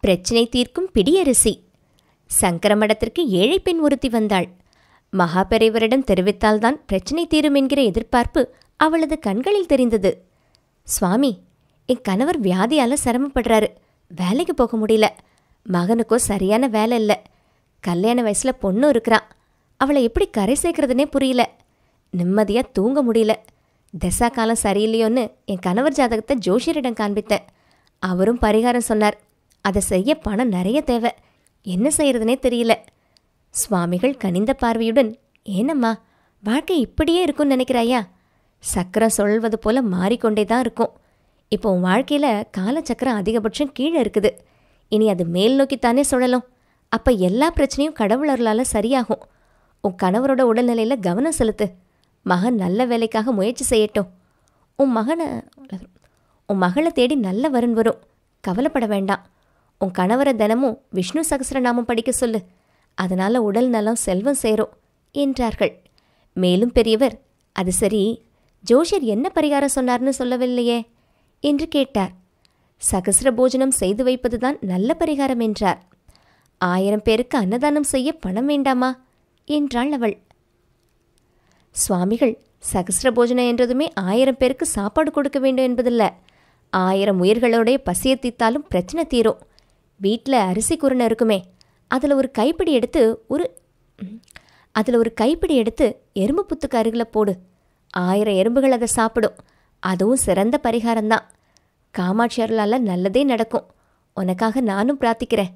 பிரச்சினை தீர்க்கும் பிடியரிசி. சங்கரமடத்திற்கு ஏழை பெண் ஒருத்தி வந்தாள். மகாபெரிவரிடம் தெரிவித்தால்தான் பிரச்சினை தீரும் என்கிற எதிர்பார்ப்பு அவளது கண்களில் தெரிந்தது. சுவாமி, என் கணவர் வியாதியால் சிரமப்படுறாரு. வேலைக்கு போக முடியல. மகனுக்கோ சரியான வேலை இல்லை. கல்யாண வயசில் பொண்ணும் இருக்கிறான். அவளை எப்படி கரை சேர்க்கறதுனே புரியல. நிம்மதியாக தூங்க முடியல. தசா காலம் சரியில்லையோன்னு என் கணவர் ஜாதகத்தை ஜோஷியரிடம் காண்பித்தேன். அவரும் பரிகாரம் சொன்னார். அதை செய்ய பணம் நிறைய தேவை. என்ன செய்யறதுனே தெரியல. சுவாமிகள் கனிந்த பார்வையுடன், ஏனம்மா, வாழ்க்கை இப்படியே இருக்கும்னு நினைக்கிறாயா? சக்கரம் சொல்வது போல மாறிக்கொண்டே தான் இருக்கும். இப்போ உன் வாழ்க்கையில் காலச்சக்கரம் அதிகபட்சம் கீழே இருக்குது. இனி அது மேல் நோக்கித்தானே சுழலும். அப்போ எல்லா பிரச்சனையும் கடவுளர்களால் சரியாகும். உன் கணவரோட உடல்நிலையில் கவனம் செலுத்து. மகன் நல்ல வேலைக்காக முயற்சி செய்யட்டும். உன் மகளை தேடி நல்ல வரன் வரும். கவலைப்பட வேண்டாம். உன் கணவரை தினமும் விஷ்ணு சகஸ்ரநாமம் படிக்க சொல்லு. அதனால் உடல் நலம் செல்வம் சேரும் என்றார்கள். மேலும் பெரியவர், அது சரி, ஜோஷியர் என்ன பரிகாரம் சொன்னார்னு சொல்லவில்லையே என்று கேட்டார். சகஸ்ர போஜனம் செய்து வைப்பதுதான் நல்ல பரிகாரம் என்றார். 1000 பேருக்கு அன்னதானம் செய்ய பணம் வேண்டாமா என்றாள் அவள். சுவாமிகள், சகஸ்ர போஜனம் என்றதுமே 1000 பேருக்கு சாப்பாடு கொடுக்க வேண்டும் என்பதில்லை. 1000 உயிர்களோடைய பசியை தீர்த்தாலும் பிரச்சனை தீரும். வீட்டில் அரிசி குருணை இருக்குமே, அதில் ஒரு கைப்பிடி எடுத்து எறும்பு புத்துக்கு அருகில் போடு. 1000 எறும்புகள் அதை சாப்பிடும். அதுவும் சிறந்த பரிகாரம்தான். காமாட்சி அருளால் நல்லதே நடக்கும். உனக்காக நானும் பிரார்த்திக்கிறேன்